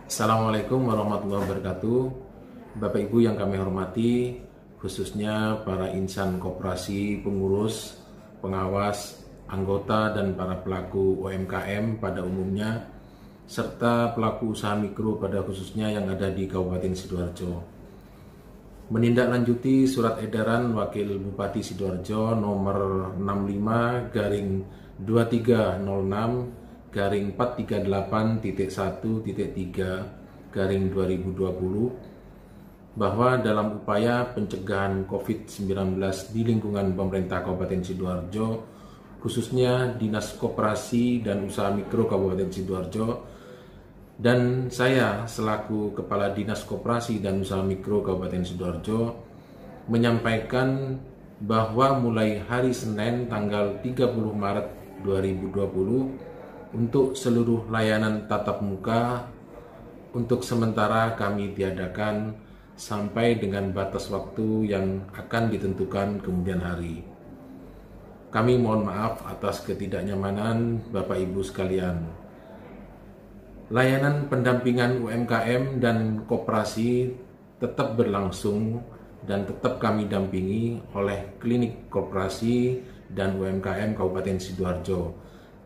Assalamualaikum warahmatullahi wabarakatuh. Bapak Ibu yang kami hormati, khususnya para insan koperasi, pengurus, pengawas, anggota dan para pelaku UMKM pada umumnya, serta pelaku usaha mikro pada khususnya yang ada di Kabupaten Sidoarjo. Menindaklanjuti surat edaran Wakil Bupati Sidoarjo nomor 65-2306-438.1.3/2020 bahwa dalam upaya pencegahan COVID-19 di lingkungan pemerintah Kabupaten Sidoarjo, khususnya Dinas Koperasi dan Usaha Mikro Kabupaten Sidoarjo, dan saya selaku Kepala Dinas Koperasi dan Usaha Mikro Kabupaten Sidoarjo menyampaikan bahwa mulai hari Senin tanggal 30 Maret 2020 untuk seluruh layanan tatap muka untuk sementara kami tiadakan sampai dengan batas waktu yang akan ditentukan kemudian hari. Kami mohon maaf atas ketidaknyamanan Bapak Ibu sekalian. Layanan pendampingan UMKM dan koperasi tetap berlangsung dan tetap kami dampingi oleh Klinik Koperasi dan UMKM Kabupaten Sidoarjo,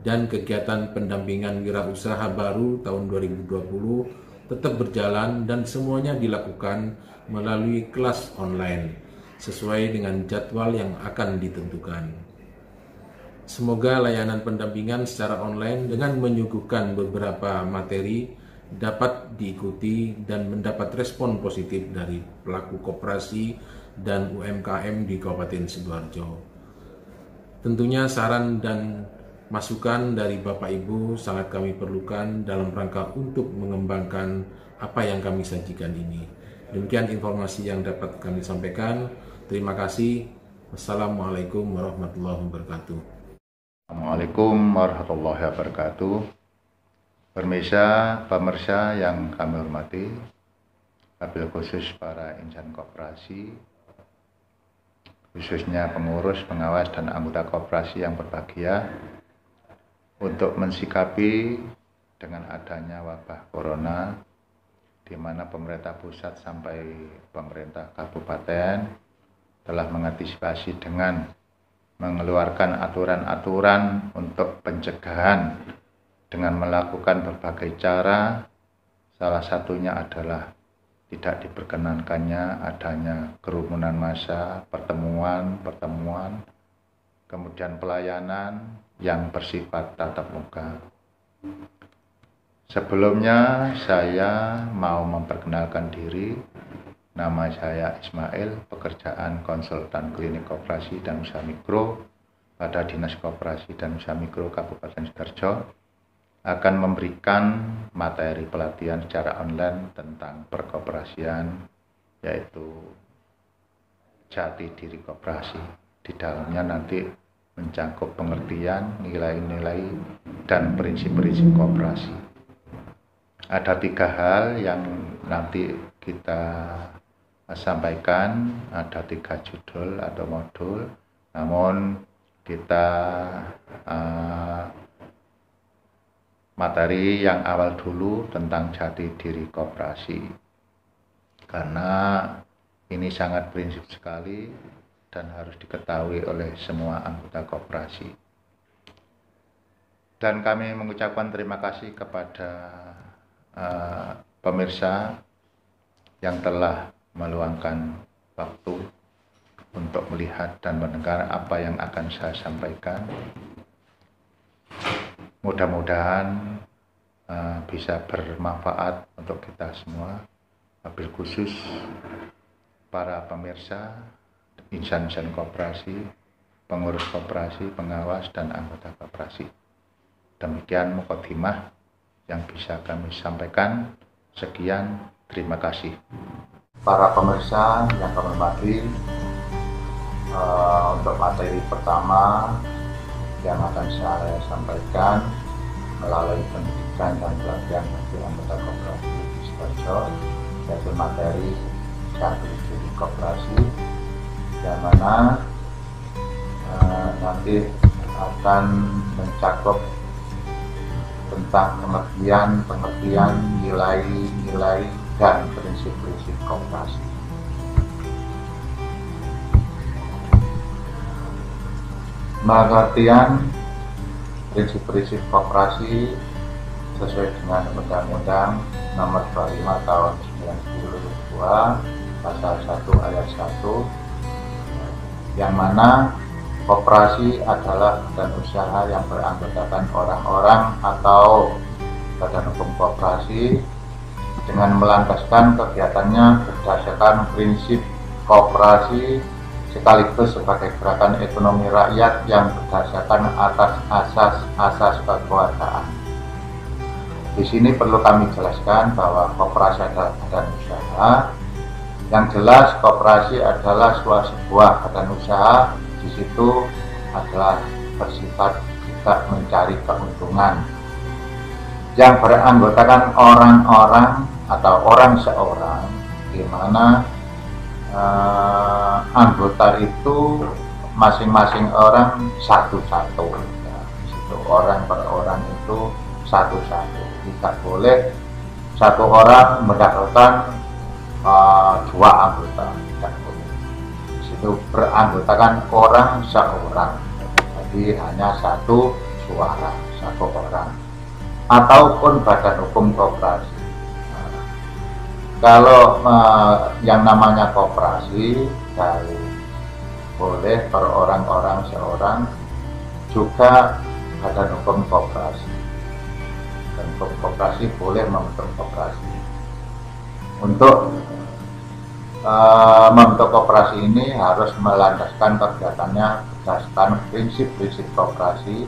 dan kegiatan pendampingan wirausaha baru tahun 2020 tetap berjalan dan semuanya dilakukan melalui kelas online sesuai dengan jadwal yang akan ditentukan. Semoga layanan pendampingan secara online dengan menyuguhkan beberapa materi dapat diikuti dan mendapat respon positif dari pelaku koperasi dan UMKM di Kabupaten Sidoarjo. Tentunya saran dan masukan dari Bapak Ibu sangat kami perlukan dalam rangka untuk mengembangkan apa yang kami sajikan ini. Demikian informasi yang dapat kami sampaikan. Terima kasih. Wassalamualaikum warahmatullahi wabarakatuh. Assalamualaikum warahmatullahi wabarakatuh. Pemirsa yang kami hormati, wabil khusus para insan koperasi, khususnya pengurus, pengawas, dan anggota koperasi yang berbahagia, untuk mensikapi dengan adanya wabah corona, di mana pemerintah pusat sampai pemerintah kabupaten telah mengantisipasi dengan mengeluarkan aturan-aturan untuk pencegahan dengan melakukan berbagai cara. Salah satunya adalah tidak diperkenankannya adanya kerumunan massa, pertemuan, kemudian pelayanan yang bersifat tatap muka. Sebelumnya saya mau memperkenalkan diri. Nama saya Ismail, pekerjaan konsultan klinik koperasi dan usaha mikro pada Dinas Koperasi dan Usaha Mikro Kabupaten Sidoarjo, akan memberikan materi pelatihan secara online tentang perkoperasian, yaitu jati diri koperasi. Di dalamnya nanti mencakup pengertian, nilai-nilai, dan prinsip-prinsip koperasi. Ada 3 hal yang nanti kita sampaikan, ada 3 judul atau modul, namun kita materi yang awal dulu tentang jati diri koperasi, karena ini sangat prinsip sekali dan harus diketahui oleh semua anggota koperasi. Dan kami mengucapkan terima kasih kepada pemirsa yang telah meluangkan waktu untuk melihat dan mendengar apa yang akan saya sampaikan. Mudah-mudahan bisa bermanfaat untuk kita semua, wabil khusus para pemirsa, insan-insan koperasi, pengurus koperasi, pengawas, dan anggota koperasi. Demikian mukadimah yang bisa kami sampaikan. Sekian, terima kasih. Para pemirsa yang kami hormati, untuk materi pertama yang akan saya sampaikan melalui pendidikan dan pelatihan bagi anggota koperasi di Sidoarjo, yaitu materi jati diri koperasi, yang mana nanti akan mencakup tentang pengertian nilai-nilai dan prinsip-prinsip koperasi. Pengertian prinsip-prinsip koperasi sesuai dengan Undang-Undang Nomor 25 Tahun 1992 Pasal 1 Ayat 1, yang mana koperasi adalah badan usaha yang beranggotakan orang-orang atau badan hukum koperasi dengan melandaskan kegiatannya berdasarkan prinsip koperasi sekaligus sebagai gerakan ekonomi rakyat yang berdasarkan atas asas kekeluargaan. Di sini perlu kami jelaskan bahwa koperasi adalah badan usaha. Yang jelas koperasi adalah sebuah badan usaha, di situ adalah bersifat tidak mencari keuntungan, yang beranggotakan orang-orang atau orang seorang, di mana anggota itu masing-masing orang satu-satu, ya, di situ orang per orang itu satu-satu, tidak boleh satu orang mendapatkan dua anggota, tidak boleh. Di situ beranggotakan orang seorang, jadi hanya satu suara, satu orang, ataupun badan hukum koperasi. Kalau yang namanya koperasi dari boleh per orang seorang, juga badan hukum koperasi, dan koperasi boleh membentuk koperasi. Untuk membentuk koperasi ini harus melandaskan kegiatannya berdasarkan prinsip-prinsip koperasi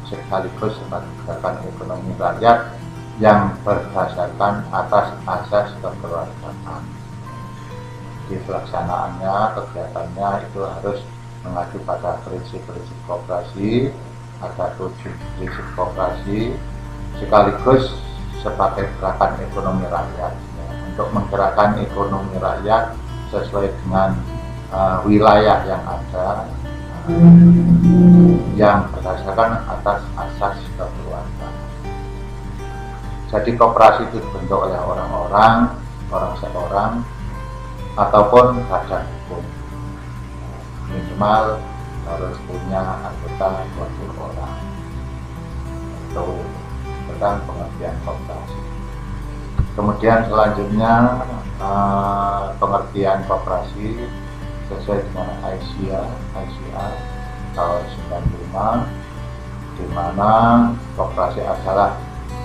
sekaligus sebagai gerakan ekonomi rakyat yang berdasarkan atas asas kekeluargaan. Di pelaksanaannya, kegiatannya itu harus mengacu pada prinsip-prinsip koperasi, ada 7 prinsip koperasi sekaligus sebagai gerakan ekonomi rakyat, ya, untuk menggerakkan ekonomi rakyat sesuai dengan wilayah yang ada, yang berdasarkan atas asas kekeluargaan. Jadi koperasi itu dibentuk oleh orang-orang, orang seorang, ataupun badan hukum. Minimal harus punya anggota 20 orang. Itu tentang pengertian koperasi. Kemudian selanjutnya pengertian koperasi sesuai dengan ICA tahun 95, di mana koperasi adalah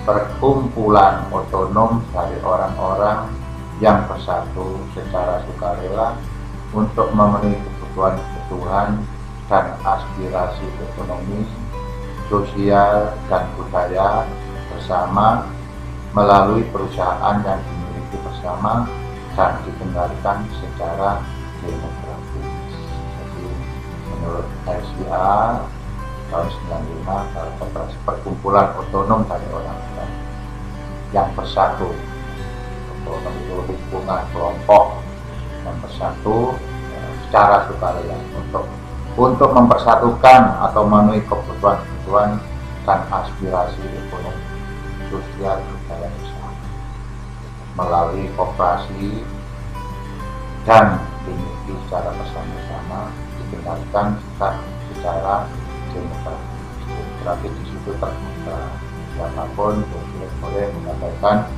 perkumpulan otonom dari orang-orang yang bersatu secara sukarela untuk memenuhi kebutuhan dan aspirasi ekonomi, sosial, dan budaya bersama melalui perusahaan yang dimiliki bersama dan dikendalikan secara demokratis. Jadi menurut ICA tahun 95, koperasi perkumpulan otonom dari orang-orang yang bersatu. Otonom itu hubungan kelompok yang bersatu secara sukarela untuk mempersatukan atau memenuhi kebutuhan dan aspirasi ekonomi, sosial, budaya bersama melalui koperasi dan dimiliki secara bersama-sama, dikendalikan secara demokratis. Di situ terbuka, siapapun boleh menyampaikan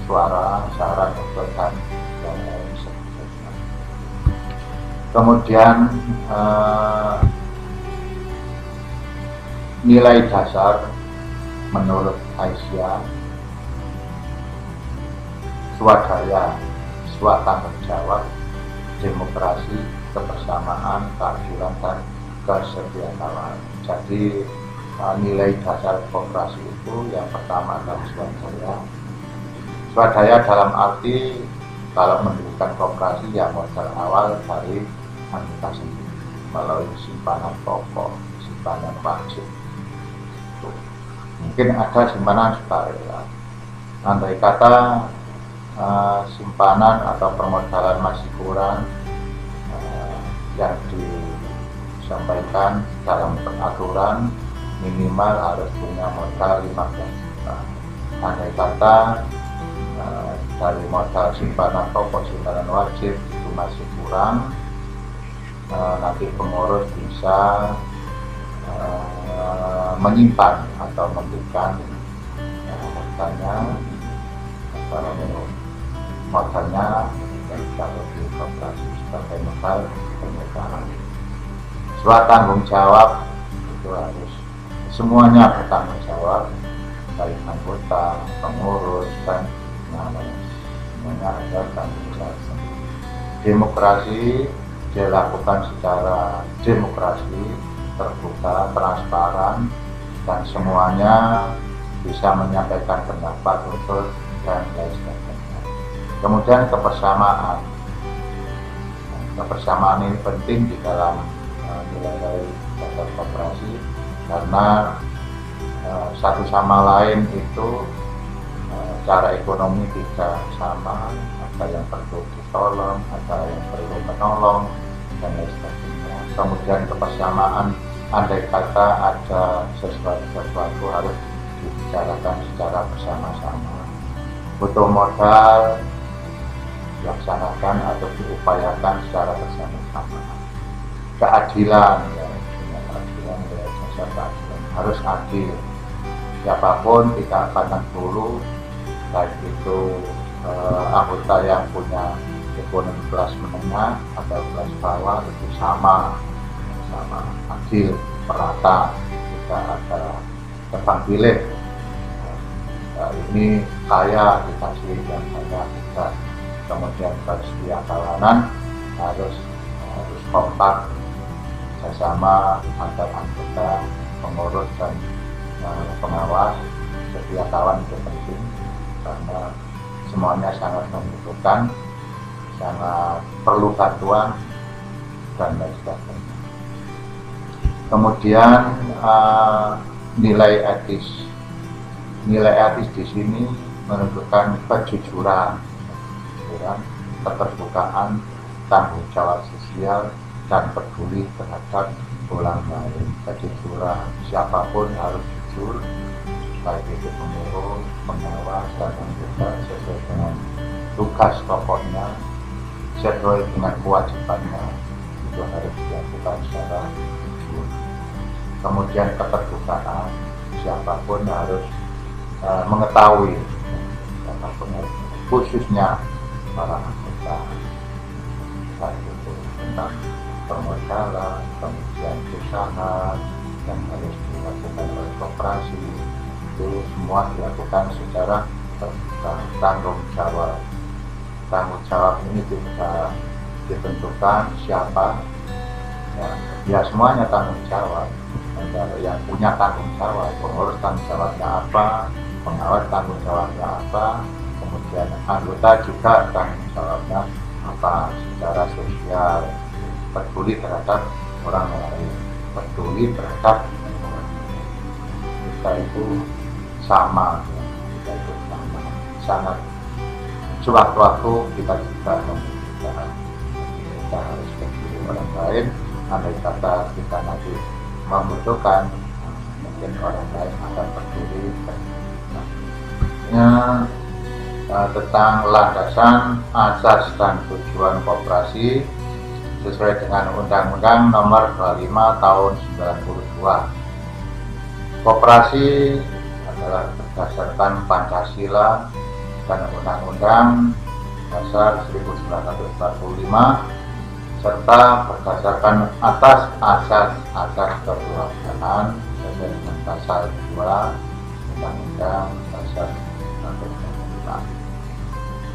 suara, saran, usulan, dan lain sebagainya. Kemudian nilai dasar menurut ICA: swadaya, swatanggung jawab, demokrasi, kebersamaan, keadilan, dan kesetiakawanan. Jadi nilai dasar koperasi itu yang pertama adalah swadaya. Swadaya dalam arti kalau mendirikan koperasi yang modal awal dari anggota sendiri melalui simpanan pokok, simpanan wajib. Mungkin ada simpanan sukarela. Andai kata simpanan atau permodalan masih kurang, yang disampaikan dalam peraturan minimal harus punya modal 15 juta. Andai kata dari modal simpanan pokok simpanan wajib itu masih kurang, nanti pengurus bisa menyimpan atau memberikan modalnya dan kalau di koperasi sebagai modal permukaan. Soal tanggung jawab itu harus semuanya bertanggung jawab, baik anggota, pengurus, dan semuanya ada tanggung jawab. Demokrasi dilakukan secara demokrasi, terbuka, transparan, dan semuanya bisa menyampaikan pendapat, usul, dan lain sebagainya. Kemudian kebersamaan. Kebersamaan ini penting di dalam nilai-nilai dasar koperasi karena satu sama lain itu cara ekonomi tidak sama, ada yang perlu ditolong, ada yang perlu menolong, dan lain sebagainya. Kemudian kebersamaan, andai kata ada sesuatu harus dibicarakan secara bersama-sama. Butuh modal, dilaksanakan atau diupayakan secara bersama-sama. Keadilan, ya, keadilan, keadilan harus adil. Siapapun tidak pandang bulu, baik itu anggota yang punya ekonomi kelas menengah atau kelas bawah itu sama adil, merata, tidak ada tebang pilih. Ini kaya dikasih yang kaya tidak. Kemudian setia kawanan harus kompak bersama antar anggota, pengurus, dan pengawas. Setia kawan itu penting karena semuanya sangat membutuhkan, sangat perlu bantuan, dan lain sebagainya. Kemudian nilai etis di sini menunjukkan kejujuran, keterbukaan, tanggung jawab sosial, dan peduli terhadap orang lain. Kejujuran, siapapun harus jujur, baik itu pengurus, pengawas, dan anggota sesuai dengan tugas pokoknya, sesuai dengan kewajibannya, itu harus dilakukan secara jujur. Kemudian keterbukaan, siapapun harus mengetahui, khususnya para anggota, baik itu tentang permodalan, kemudian usaha yang harus dilakukan oleh koperasi, itu semua dilakukan secara terbuka. Tanggung jawab ini tidak ditentukan siapa, ya semuanya tanggung jawab. Ada yang punya tanggung jawab, pengurus tanggung jawabnya apa, pengawas tanggung jawabnya apa, kemudian anggota juga tanggung jawabnya apa secara sosial, peduli terhadap orang lain, peduli terhadap kita itu sama, sangat sewaktu-waktu kita juga membutuhkan, kita harus peduli orang lain. Andai kata kita nanti membutuhkan, mungkin orang lain akan peduli. Tentang landasan, asas, dan tujuan koperasi sesuai dengan Undang-Undang Nomor 25 Tahun 92. Koperasi adalah berdasarkan Pancasila dan Undang-Undang Dasar 1945 serta berdasarkan atas asas kekeluargaan sesuai dengan pasal 2 Undang-Undang Dasar 1945.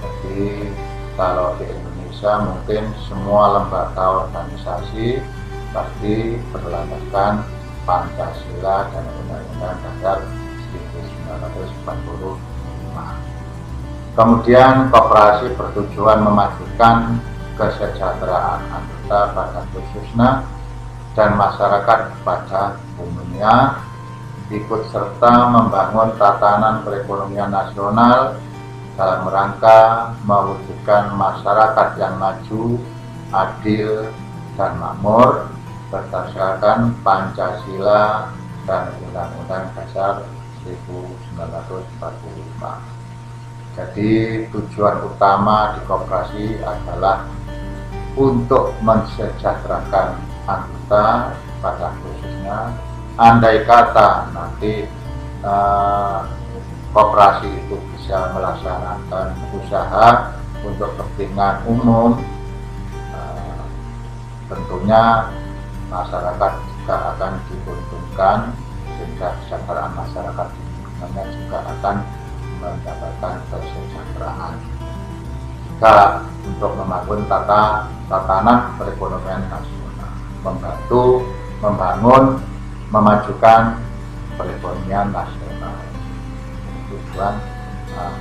Jadi kalau di Indonesia mungkin semua lembaga organisasi pasti berlandaskan Pancasila dan Undang-Undang Dasar 1945. Kemudian koperasi bertujuan memajukan kesejahteraan anggota pada khususnya dan masyarakat pada umumnya, ikut serta membangun tatanan perekonomian nasional dalam rangka mewujudkan masyarakat yang maju, adil, dan makmur berdasarkan Pancasila dan Undang-Undang Dasar 1945. Jadi tujuan utama di koperasi adalah untuk mensejahterakan anggota, pada khususnya andai kata nanti koperasi itu bisa melaksanakan usaha untuk kepentingan umum, tentunya masyarakat juga akan diuntungkan, sehingga kesejahteraan masyarakat di lingkungannya juga akan mendapatkan kesejahteraan. Juga untuk membangun tatanan perekonomian nasional, membantu membangun, memajukan perekonomian nasional. Tujuan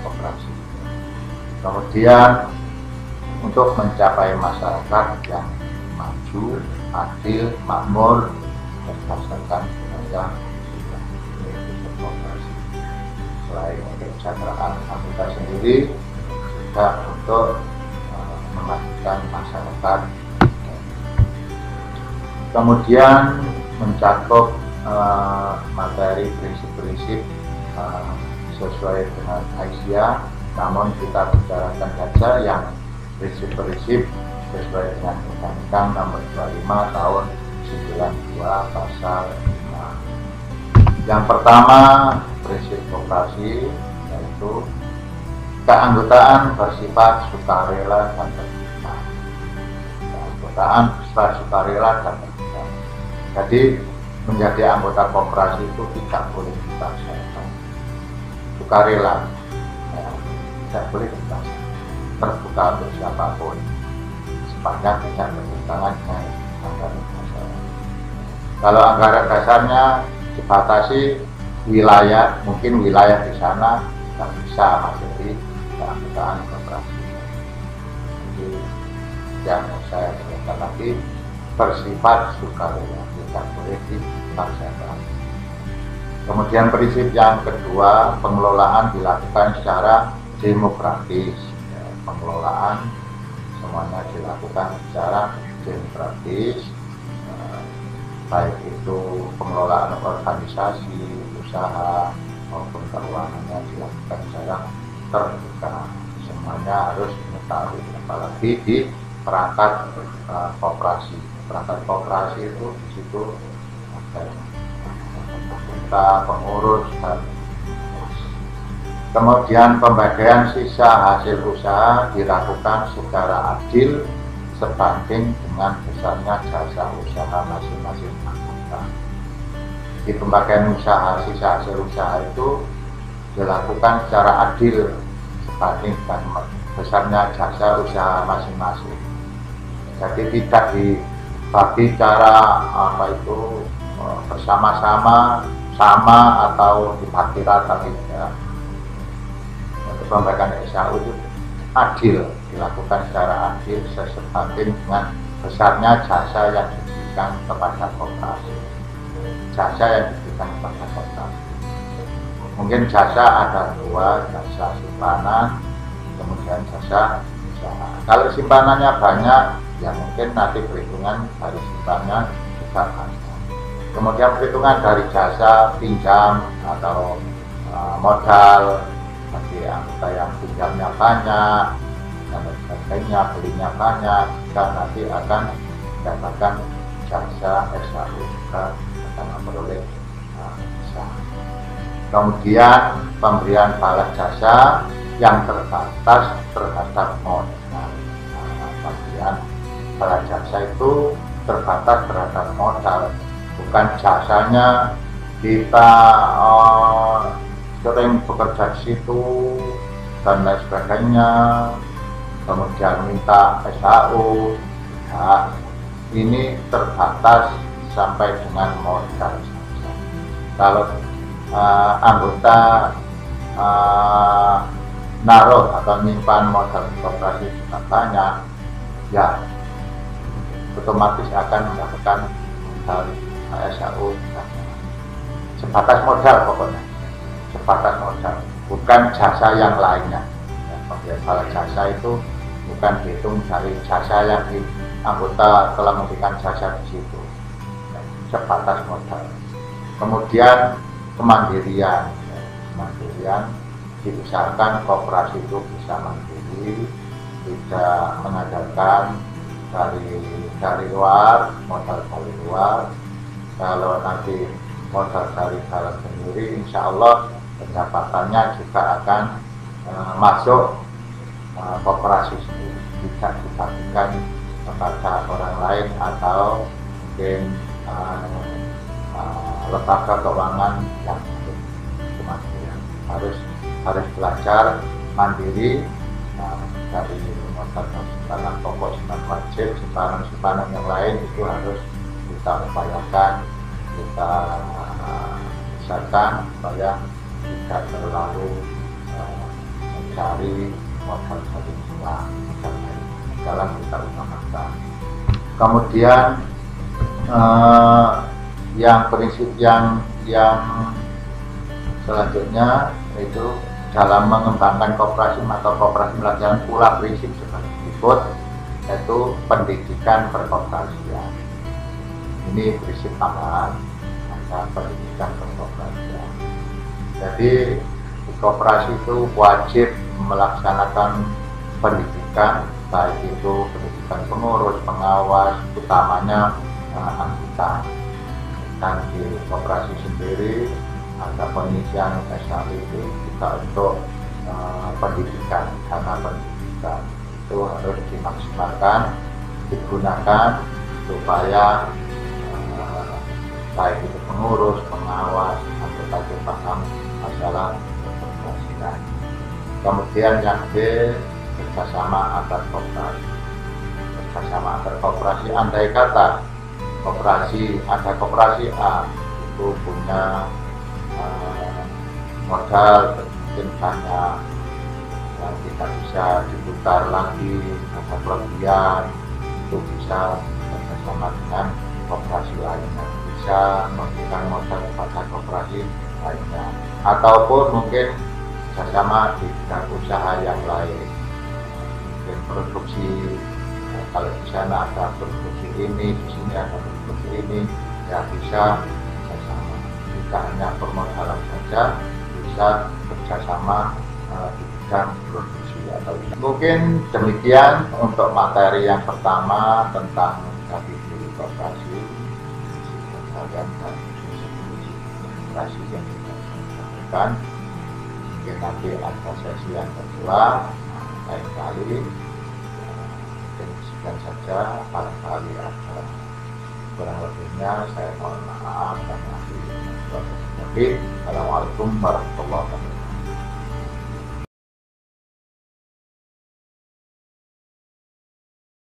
koperasi. Kemudian untuk mencapai masyarakat yang maju, adil, makmur, berdasarkan budaya koperasi. Selain untuk kesejahteraan anggota sendiri, juga untuk memajukan masyarakat. Kemudian mencakup materi prinsip-prinsip sesuai dengan Aisyah, namun kita bicarakan saja yang prinsip-prinsip sesuai dengan Undang-Undang Nomor 25 Tahun 92 Pasal 5. Yang pertama, prinsip koperasi yaitu keanggotaan bersifat sukarela dan terbuka. Keanggotaan bersifat sukarela dan terbuka. Jadi menjadi anggota koperasi itu tidak boleh dipaksakan. Sukarela, ya, tidak boleh dipaksakan. Terbuka untuk siapapun, sepanjang tidak bertentangan dengan anggaran dasar. Kalau anggaran dasarnya dibatasi wilayah, mungkin wilayah di sana tidak bisa masuk di keanggotaan koperasi. Jadi yang saya katakan lagi bersifat sukarela, tidak boleh dipaksakan. Kemudian prinsip yang kedua, pengelolaan dilakukan secara demokratis. Ya, pengelolaan semuanya dilakukan secara demokratis, baik itu pengelolaan organisasi, usaha maupun keuangannya dilakukan secara terbuka. Semuanya harus mengetahui, apalagi di perangkat koperasi. Perangkat koperasi itu di situ ada kita pengurus dan kemudian pembagian sisa hasil usaha dilakukan secara adil sebanding dengan besarnya jasa usaha masing-masing anggota. Di pembagian usaha, sisa hasil usaha itu dilakukan secara adil sebanding dengan besarnya jasa usaha masing-masing. Jadi tidak dibagi cara bersama-sama, sama atau dibagi rata, tidak. Untuk pembagian SAU itu adil, dilakukan secara adil sebanding dengan besarnya jasa yang diberikan kepada koperasi. Jasa yang diberikan kepada koperasi. Mungkin jasa ada dua, jasa simpanan, kemudian jasa usaha. Kalau simpanannya banyak, ya mungkin nanti perhitungan dari simpanannya juga banyak. Kemudian perhitungan dari jasa pinjam atau modal, bagi anggota yang pinjamnya banyak dan sebagainya, belinya banyak, dan nanti akan mendapatkan jasa SAU juga akan memperoleh jasa. Kemudian pemberian balas jasa yang terbatas terhadap modal. Pemberian balas jasa itu terbatas terhadap modal, bukan jasanya kita sering bekerja di situ dan lain sebagainya, kemudian minta SAU. Nah, ini terbatas sampai dengan modal. Kalau anggota naruh atau nyimpan modal koperasi juga banyak, ya otomatis akan mendapatkan modal SAU sebatas modal, pokoknya sebatas modal, bukan jasa yang lainnya. Kalau jasa itu bukan dihitung dari jasa yang anggota telah memberikan jasa di situ, sebatas modal. Kemudian kemandirian, kemandirian diusahakan koperasi itu bisa mandiri, tidak mengandalkan dari luar, modal dari luar. Kalau nanti modal dari dalam sendiri, insya Allah pendapatannya juga akan masuk koperasi sendiri, tidak dibagikan kepada orang lain atau mungkin lembaga keuangan yang kemandirian. Harus belajar mandiri dari modal simpanan pokok, simpanan wajib, simpanan yang lain itu harus kita upayakan, kita usahakan supaya tidak terlalu mencari modal dari luar dalam kita utamakan. Kemudian yang prinsip yang selanjutnya itu dalam mengembangkan koperasi atau koperasi melaksanakan pula prinsip sebagai berikut, yaitu pendidikan perkoperasian. Ini prinsip tambahan ada pendidikan perkoperasian. Jadi di koperasi itu wajib melaksanakan pendidikan, baik itu pendidikan pengurus, pengawas, utamanya anggota. Dan di koperasi sendiri ada pengisian SHI itu kita untuk pendidikan, dana pendidikan itu harus dimaksimalkan, digunakan supaya baik itu pengurus, pengawas, anggota itu paham masalah koperasian. Kemudian yang B, kerjasama antar koperasi. Kerjasama antar koperasi, andai kata ada koperasi A itu punya modal mungkin banyak yang tidak bisa diputar lagi, ada kelebihan, itu bisa bersama dengan koperasi lainnya, bisa memberikan modal kepada koperasi lainnya, ataupun mungkin bersama di bidang usaha yang lain, mungkin produksi. Kalau di sana ada produksi ini, di sini ada produksi ini, ya bisa bersama. Tidak hanya permodalan saja, bisa bersama di bidang produksi atau mungkin demikian untuk materi yang pertama tentang kategori koperasi dan koperasi yang kita sampaikan. Mungkin nanti ada sesi yang kedua lain kali. Dan saja barangkali ada kurang lebihnya saya mohon maaf dan nanti. Assalamualaikum warahmatullahi wabarakatuh.